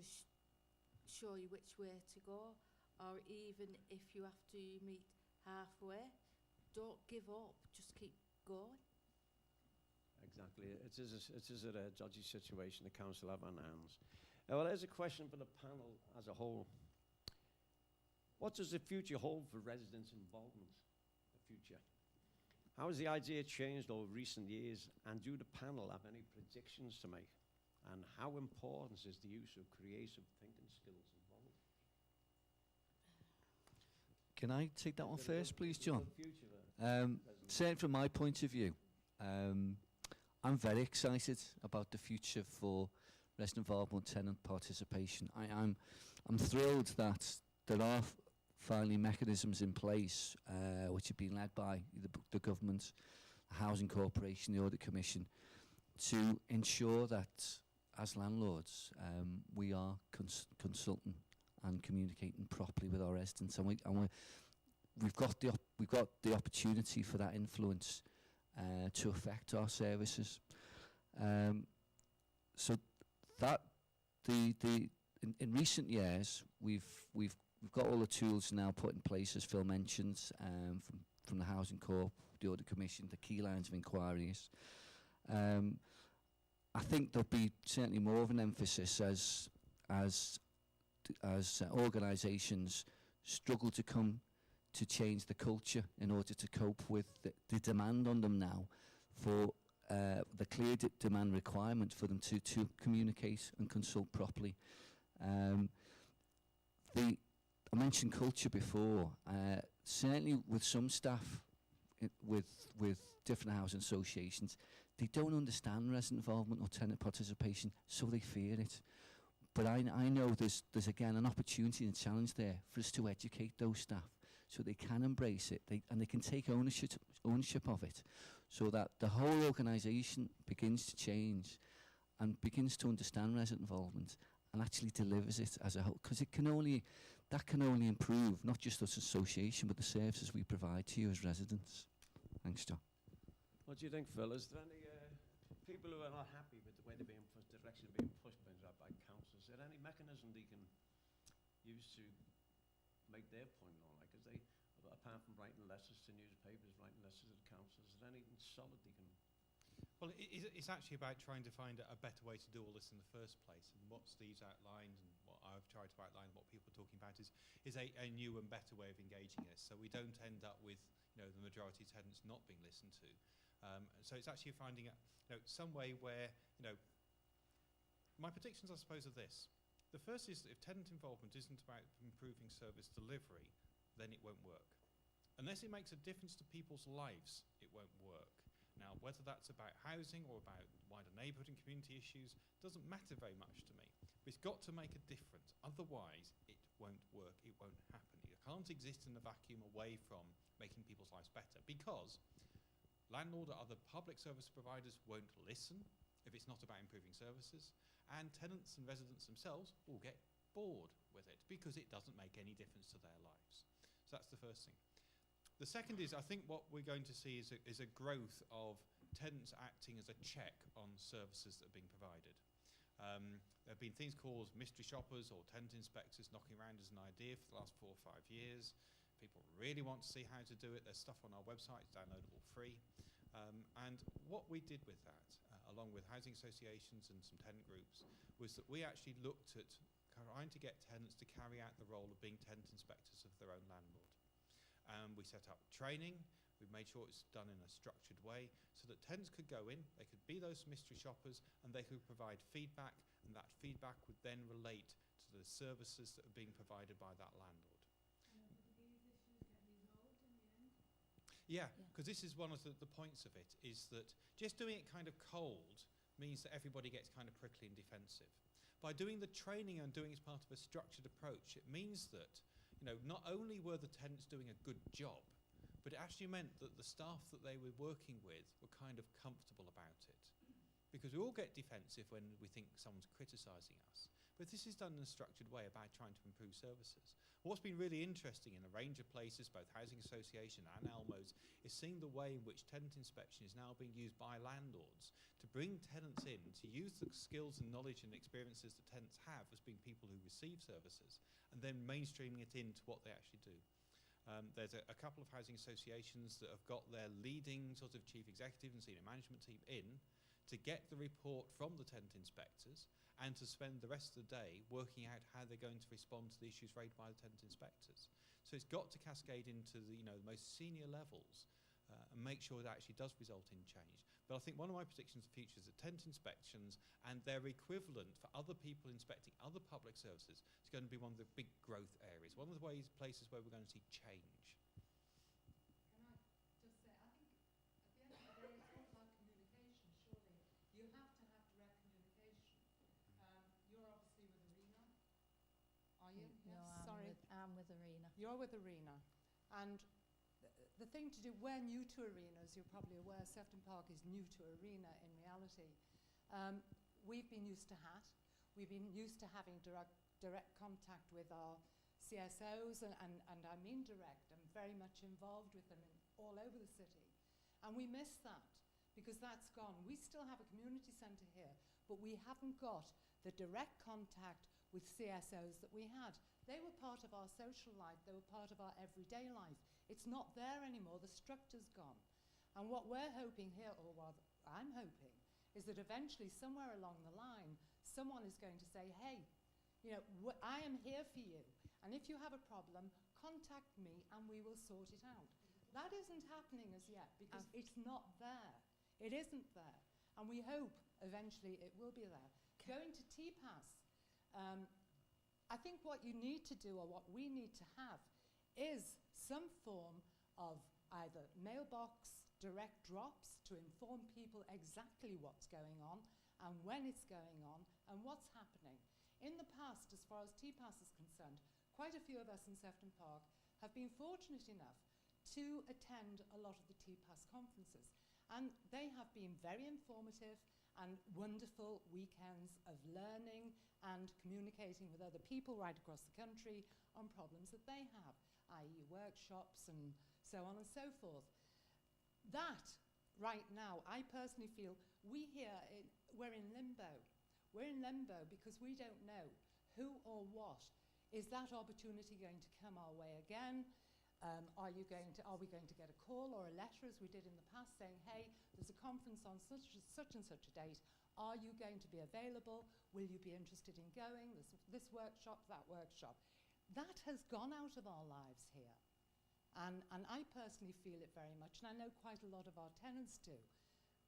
show you which way to go, or even if you have to meet halfway, don't give up, just keep going. Exactly. It is a dodgy situation the council have on hands. Well, there's a question for the panel as a whole. What does the future hold for residents' involvement? The future. How has the idea changed over recent years, and do the panel have any predictions to make? And how important is the use of creative thinking skills involved? Can I take that one first, please, John? Certainly from my point of view, I'm very excited about the future for resident involvement, tenant participation. I'm thrilled that there are finally mechanisms in place which have been led by the government Housing Corporation, the Audit Commission, to ensure that as landlords we are consulting and communicating properly with our residents, and we've got the opportunity for that influence to affect our services. So that in recent years we've got all the tools now put in place, as Phil mentioned, from the Housing Corp, the Audit Commission, the key lines of inquiries. I think there'll be certainly more of an emphasis as organisations struggle to come to change the culture in order to cope with the demand on them now for the clear demand requirement for them to communicate and consult properly. I mentioned culture before. Certainly with some staff with different housing associations, they don't understand resident involvement or tenant participation, so they fear it. But I know there's again an opportunity and challenge there for us to educate those staff so they can embrace it, and they can take ownership of it, so that the whole organisation begins to change and begins to understand resident involvement and actually delivers it as a whole, because that can only improve not just us association but the services we provide to you as residents. Thanks, John. What do you think, Phil? Is there any people who are not happy with the way they're being pushed, direction being pushed by councils? Is there any mechanism they can use to make their point known? Like, is they, apart from writing letters to newspapers, writing letters to the councils, is there anything solid they can? Well, it's actually about trying to find a better way to do all this in the first place. And what Steve's outlined and what I've tried to outline, what people are talking about is a new and better way of engaging us. So we don't end up with the majority of tenants not being listened to. So it's actually finding some way where my predictions, I suppose, are this. The first is that if tenant involvement isn't about improving service delivery, then it won't work. Unless it makes a difference to people's lives, it won't work. Now, whether that's about housing or about wider neighbourhood and community issues doesn't matter very much to me. But it's got to make a difference. Otherwise, it won't work. It won't happen. It can't exist in a vacuum away from making people's lives better, because landlord or other public service providers won't listen if it's not about improving services, and tenants and residents themselves will get bored with it because it doesn't make any difference to their lives. So that's the first thing. The second is, I think what we're going to see is a growth of tenants acting as a check on services that are being provided. There have been things called mystery shoppers or tenant inspectors knocking around as an idea for the last 4 or 5 years. People really want to see how to do it. There's stuff on our website, it's downloadable free. And what we did with that, along with housing associations and some tenant groups, was that we actually looked at trying to get tenants to carry out the role of being tenant inspectors of their own landlord. We set up training. We made sure it's done in a structured way so that tenants could go in, they could be those mystery shoppers, and they could provide feedback, and that feedback would then relate to the services that are being provided by that landlord. Yeah, because this is one of the points of it, is that just doing it kind of cold means that everybody gets kind of prickly and defensive. By doing the training and doing it as part of a structured approach, it means that not only were the tenants doing a good job, but it actually meant that the staff that they were working with were kind of comfortable about it. Because we all get defensive when we think someone's criticising us. But this is done in a structured way about trying to improve services. What's been really interesting in a range of places, both housing association and Elmos, is seeing the way in which tenant inspection is now being used by landlords to bring tenants in, to use the skills and knowledge and experiences that tenants have as being people who receive services, and then mainstreaming it into what they actually do. There's a couple of housing associations that have got their leading sort of chief executive and senior management team in to get the report from the tenant inspectors and to spend the rest of the day working out how they're going to respond to the issues raised by the tenant inspectors. So it's got to cascade into the most senior levels and make sure it actually does result in change. But I think one of my predictions of the future is that tenant inspections and their equivalent for other people inspecting other public services is going to be one of the big growth areas, one of the places where we're going to see change. Can I just say, I think at the end of the day it's all about communication, surely. You have to have direct communication. You're obviously with Arena, are you? No, Yes, sorry. I'm with Arena. You're with Arena, and the thing to do, we're new to Arena, as you're probably aware. Sefton Park is new to Arena in reality. We've been used to HAT. We've been used to having direct contact with our CSOs, and I mean direct. I'm very much involved with them all over the city. And we miss that because that's gone. We still have a community centre here, but we haven't got the direct contact with CSOs that we had. They were part of our social life. They were part of our everyday life. It's not there anymore. The structure's gone. And what we're hoping here, or what I'm hoping, is that eventually, somewhere along the line, someone is going to say, hey, you know, I am here for you. And if you have a problem, contact me and we will sort it out. That isn't happening as yet because it's not there. It isn't there. And we hope eventually it will be there. Going to TPAS, I think what you need to do, or what we need to have, is some form of either mailbox direct drops to inform people exactly what's going on and when it's going on and what's happening. In the past, as far as TPAS is concerned, quite a few of us in Sefton Park have been fortunate enough to attend a lot of the TPAS conferences. And they have been very informative and wonderful weekends of learning and communicating with other people right across the country on problems that they have, i.e. workshops and so on and so forth. That, right now, I personally feel we're in limbo. We're in limbo because we don't know who or what. Is that opportunity going to come our way again? Are we going to get a call or a letter, as we did in the past, saying, hey, there's a conference on such and such a date. Are you going to be available? Will you be interested in going? This workshop, that workshop. That has gone out of our lives here. And I personally feel it very much, and I know quite a lot of our tenants do,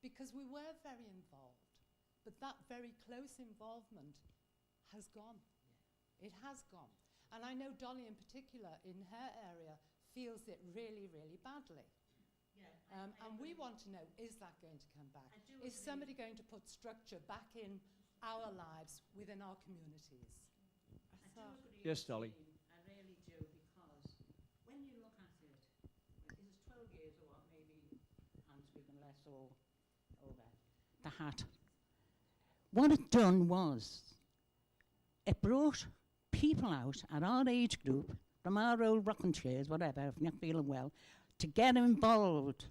because we were very involved. But that very close involvement has gone. Yeah. It has gone. And I know Dolly in particular, in her area, feels it really, really badly. Yeah, and we want to know, is that going to come back? Is somebody going to put structure back in our lives, within our communities? Yes, Dolly. I really do, because when you look at it, is it 12 years or what, maybe I'm speaking less or over, the HAT. What it done was, it brought people out at our age group, from our old rocking chairs, whatever, if not feeling well, to get involved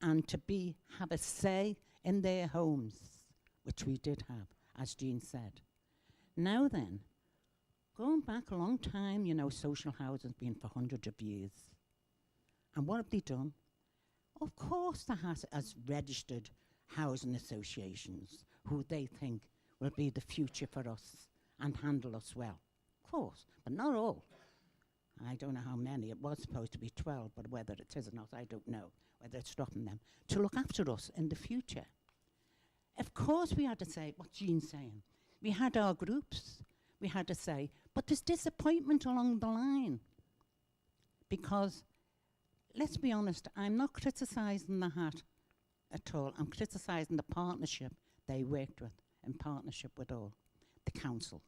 and to have a say in their homes, which we did have, as Jean said. Now then, going back a long time, you know, social housing's been for hundreds of years. And what have they done? Of course the HAT has registered housing associations who they think will be the future for us and handle us well. Of course, but not all. I don't know how many. It was supposed to be 12, but whether it is or not, I don't know, whether it's stopping them, to look after us in the future. Of course we had to say what Jean's saying. We had our groups. We had to say, but there's disappointment along the line. Because, let's be honest, I'm not criticising the HAT at all. I'm criticising the partnership they worked with, in partnership with all, the council.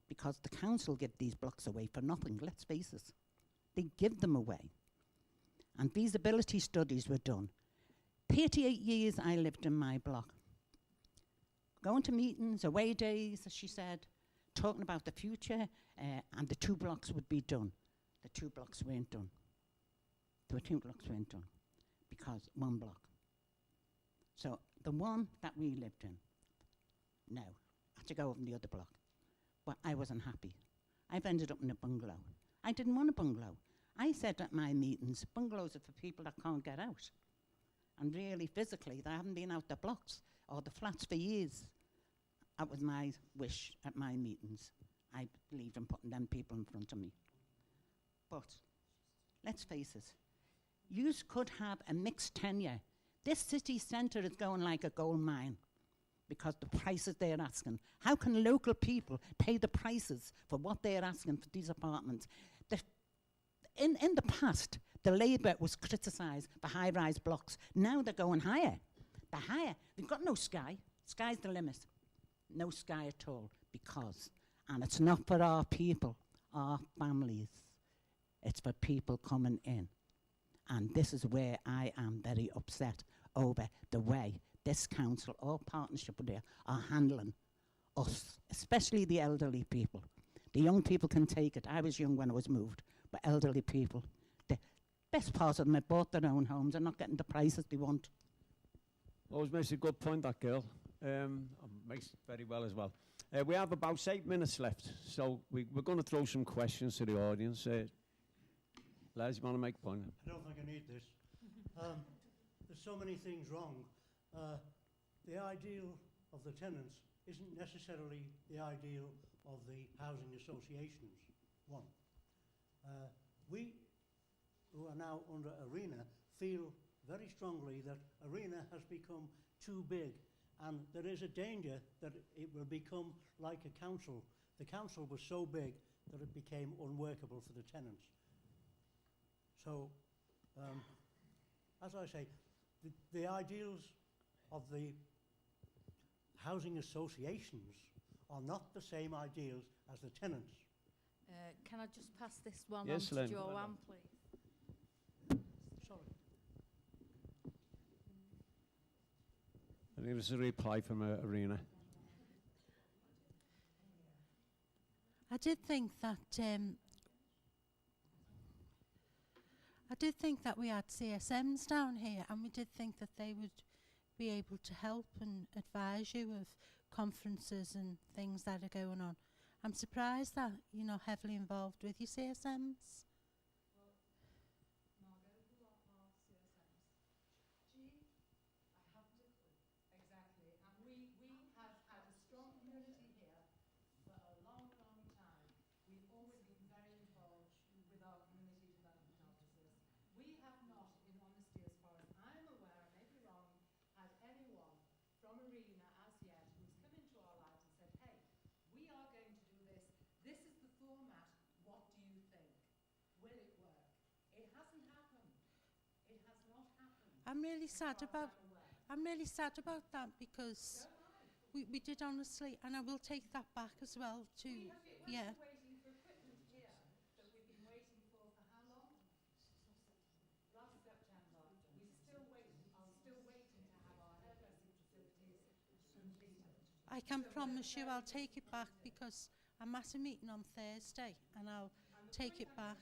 Because the council give these blocks away for nothing, let's face it. They give them away. And feasibility studies were done. 38 years I lived in my block. Going to meetings, away days, as she said, talking about the future, and the 2 blocks would be done. The 2 blocks weren't done. There were 2 blocks weren't done, because 1 block. So the one that we lived in, no, I had to go over in the other block. But I wasn't happy. I've ended up in a bungalow. I didn't want a bungalow. I said at my meetings, bungalows are for people that can't get out. And really, physically, they haven't been out the blocks or the flats for years. That was my wish at my meetings. I believed in putting them people in front of me. But let's face it, you could have a mixed tenure. This city centre is going like a gold mine, because the prices they're asking. How can local people pay the prices for what they're asking for these apartments? In the past, the Labour was criticised for high-rise blocks. Now they're going higher. They're higher. They've got no sky. Sky's the limit. No sky at all, because, and it's not for our people, our families. It's for people coming in. And this is where I am very upset over the way this council or partnership with are handling us, especially the elderly people. The young people can take it. I was young when I was moved, but elderly people, the best part of them have bought their own homes and not getting the prices they want. Always makes a good point, that girl. Makes it very well as well. We have about 8 minutes left, so we're going to throw some questions to the audience. Les, you want to make a point? I don't think I need this. There's so many things wrong. The ideal of the tenants isn't necessarily the ideal of the housing associations. One. We, who are now under Arena, feel very strongly that Arena has become too big, and there is a danger that it will become like a council. The council was so big that it became unworkable for the tenants. So, as I say, the ideals of the housing associations are not the same ideals as the tenants. Can I just pass this one Yes, on Lynn. to Joanne, please? Sorry. I think there's a reply from Arena. I did think that we had CSMs down here, and we did think that they would be able to help and advise you of conferences and things that are going on. I'm surprised that you're not heavily involved with your CSMs. Margot, who are our CSMs? Gee, I haven't a clue. Exactly. And we have had a strong community here for a long, long time. We've always been very involved with our community development officers. We have not, in honesty, as far as I'm aware, I may be wrong, had anyone from Arena as yet who's come into our life and said, hey, we are going to do this. This is the format. What do you think? Will it work? It hasn't happened. It has not happened. I'm really sad about that because we did honestly, and I will take that back as well to, yeah. We're waiting for equipment here that we've been waiting for how long? Last September. I'm still waiting to have our hairdressing facilities completed. I can promise you I'll take it back because I'm at a meeting on Thursday and I'll take it back.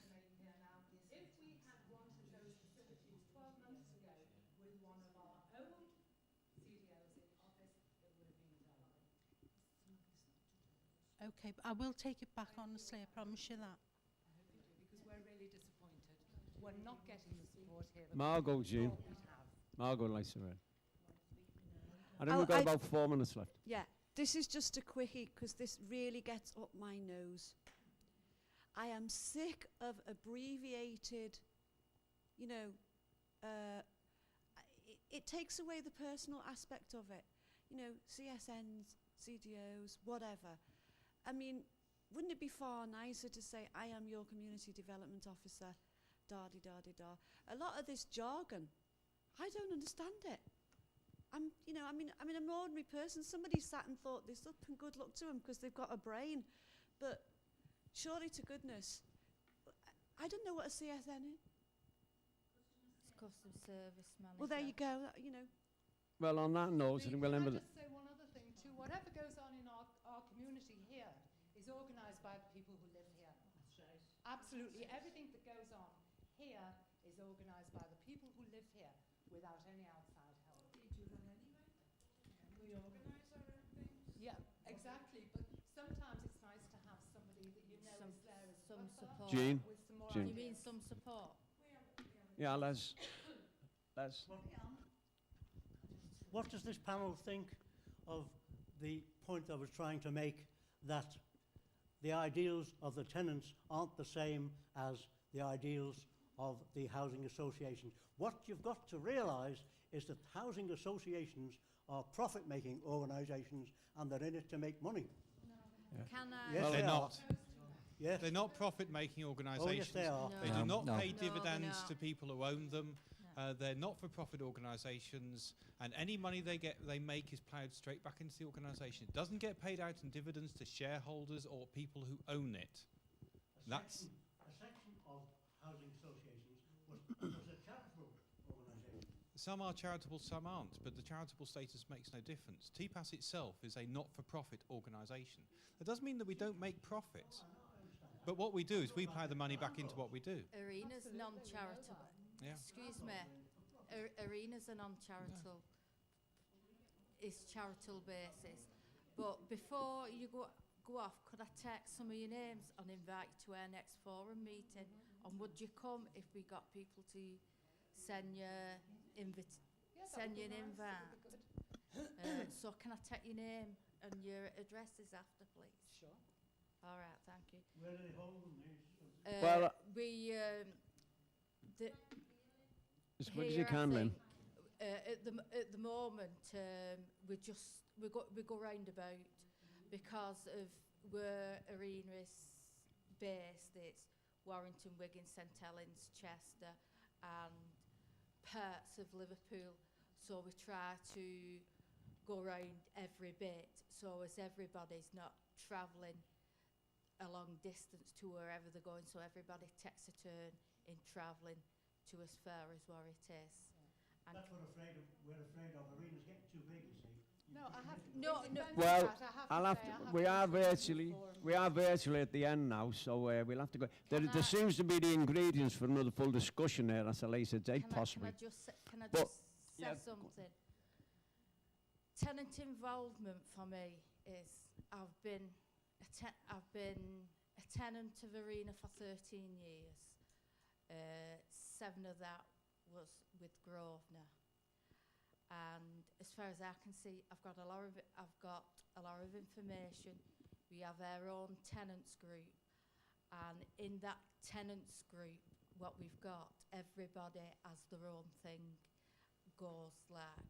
If we had wanted those facilities 12 months ago with one of our own CDOs in office, it would have been done. Okay, but I will take it back honestly, I promise you that. I hope you do, because we're really disappointed. We're not getting the support here that Margot, we Jean. thought we'd have. Margot likes it. I think we've got about 4 minutes left. Yeah, this is just a quickie because this really gets up my nose. I am sick of abbreviated, you know, it takes away the personal aspect of it. You know, CSNs, CDOs, whatever. I mean, wouldn't it be far nicer to say, I am your community development officer, da-di-da-di-da. A lot of this jargon, I don't understand it. I'm an ordinary person. Somebody sat and thought this up, and good luck to them because they've got a brain. But surely to goodness, I don't know what a CSN is. It's customer service manager. Well, there you go. You know. Well, on that note, I think we'll end Can with I just say one other thing too? Whatever goes on in our community here is organised by the people who live here. Absolutely. Everything that goes on here is organised by the people who live here without any outside help. We organise our own things. Yeah, exactly. But sometimes it's nice to have somebody that you know is there as some buffer support. Jean? with some more Jean. You mean ideas. some support? Yeah, Les. What does this panel think of the point I was trying to make, that the ideals of the tenants aren't the same as the ideals of the housing associations? What you've got to realise is that housing associations are profit-making organisations and they're in it to make money. Yeah. Can I? Yes, They're they not. Yes. They're not profit-making organisations. Oh, yes, they are. They No. do not No. pay No, they're dividends not. to people who own them. No. They're not-for-profit organisations, and any money they make is ploughed straight back into the organisation. It doesn't get paid out in dividends to shareholders or people who own it. A section of housing associations was a charity some are charitable, some aren't, but the charitable status makes no difference. TPAS itself is a not-for-profit organisation. That doesn't mean that we don't make profits, but what we do is we pay the money back into what we do. Arena's non-charitable. Yeah. Excuse me. Arena's a non-charitable. It's charitable basis. But before you go off, could I take some of your names and invite you to our next forum meeting? And would you come if we got people to send you an invite? So can I take your name and your addresses after, please? Sure. All right, thank you. Where are they holding these? As quick as you can, Lynn. At the moment, we go round about because of where Arena is based. It's Warrington, Wigan, St Helens, Chester, and parts of Liverpool. So we try to go round every bit, so as everybody's not travelling a long distance to wherever they're going, so everybody takes a turn in travelling to as far as where it is. And That's what we're afraid of. Arena's getting too big, you see. No, I have No, in no. defence of Well, that, I have I'll to have say, I to, have we been are to a virtually, forum we are meeting. virtually at the end now, so we'll have to go. Can There I- seems to be the ingredients for another full discussion there at a later date, Can I possibly. just say But- say yeah, something? Tenant involvement for me is I've been a tenant of Arena for 13 years. 7 of that was with Grosvenor. And as far as I can see, I've got a lot of information. We have our own tenants group, and in that tenants group, what we've got, everybody has their own thing. Goes like,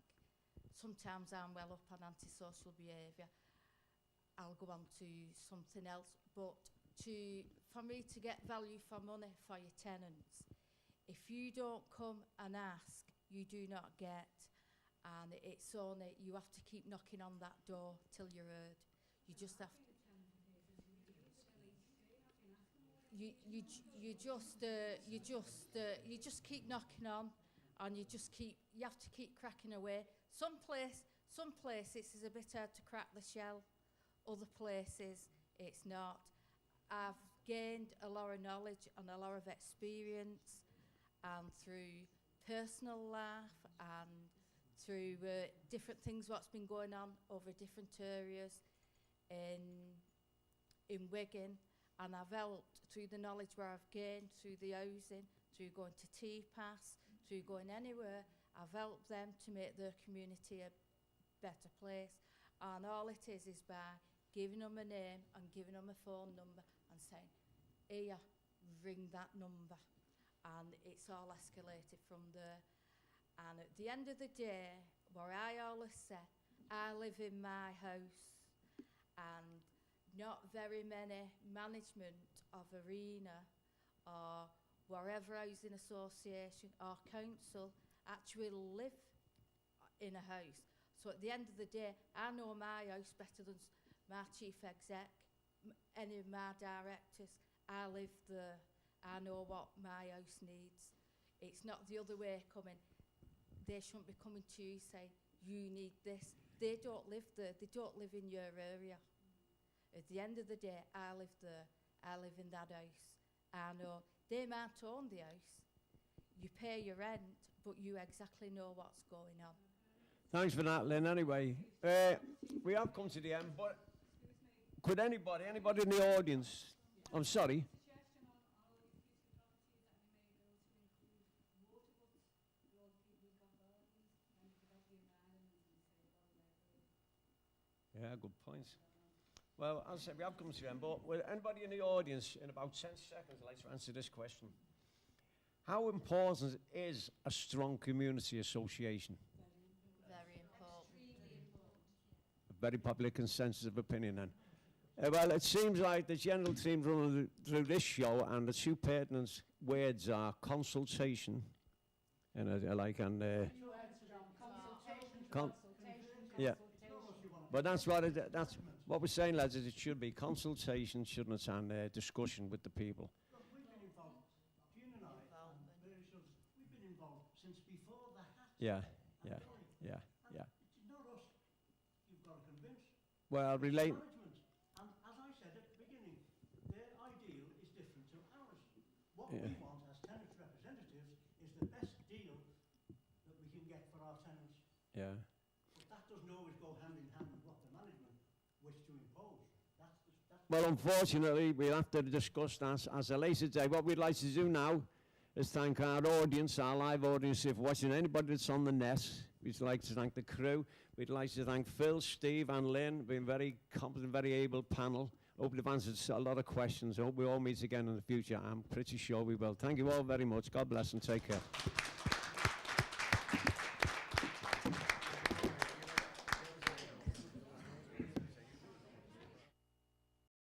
sometimes I'm well up on antisocial behaviour. I'll go on to something else, but for me to get value for money for your tenants, if you don't come and ask, you do not get. And it's only, you have to keep knocking on that door till you're heard. You just have to. You just keep knocking on, and you have to keep cracking away. Some places is a bit hard to crack the shell. Other places it's not. I've gained a lot of knowledge and a lot of experience, and through personal life and through different things what's been going on over different areas in Wigan, and I've helped through the knowledge where I've gained through the housing, through going to TPAS, through going anywhere. I've helped them to make their community a better place, and all it is by giving them a name and giving them a phone number and saying, here, ring that number, and it's all escalated from there. And at the end of the day, where I always say, I live in my house, and not very many management of Arena or wherever housing association or council actually live in a house. So at the end of the day, I know my house better than my chief exec, any of my directors. I live there. I know what my house needs. It's not the other way coming. They shouldn't be coming to you saying, you need this. They don't live there. They don't live in your area. At the end of the day, I live there. I live in that house. I know they might own the house. You pay your rent, but you exactly know what's going on. Thanks for that, Lynn. Anyway, we have come to the end, but could anybody in the audience, I'm sorry. Yeah, good point. Well, as I said, we have come to the end, but will anybody in the audience, in about 10 seconds, like to answer this question? How important is a strong community association? Very important. A very popular consensus of opinion then. Well, it seems like the general theme running through this show, and the two pertinent words are consultation, and yeah. But that's what we're saying, lads, is it should be consultation, shouldn't it, and discussion with the people. Look, we've been involved, June and I, and various others, we've been involved since before the hats Yeah, I'm yeah, telling you. yeah, And yeah. it's not us you've got to convince. Well, It's relate. management. And as I said at the beginning, their ideal is different to ours. What Yeah. we want as tenants representatives is the best deal that we can get for our tenants. Yeah. But that doesn't always go hand in hand with what the management wish to impose. That's Well, unfortunately, we'll have to discuss that as a later day. What we'd like to do now is thank our audience, our live audience, if watching anybody that's on the net. We'd like to thank the crew. We'd like to thank Phil, Steve, and Lynn. Been very competent, very able panel. Hope they've answered a lot of questions. I hope we all meet again in the future. I'm pretty sure we will. Thank you all very much. God bless and take care.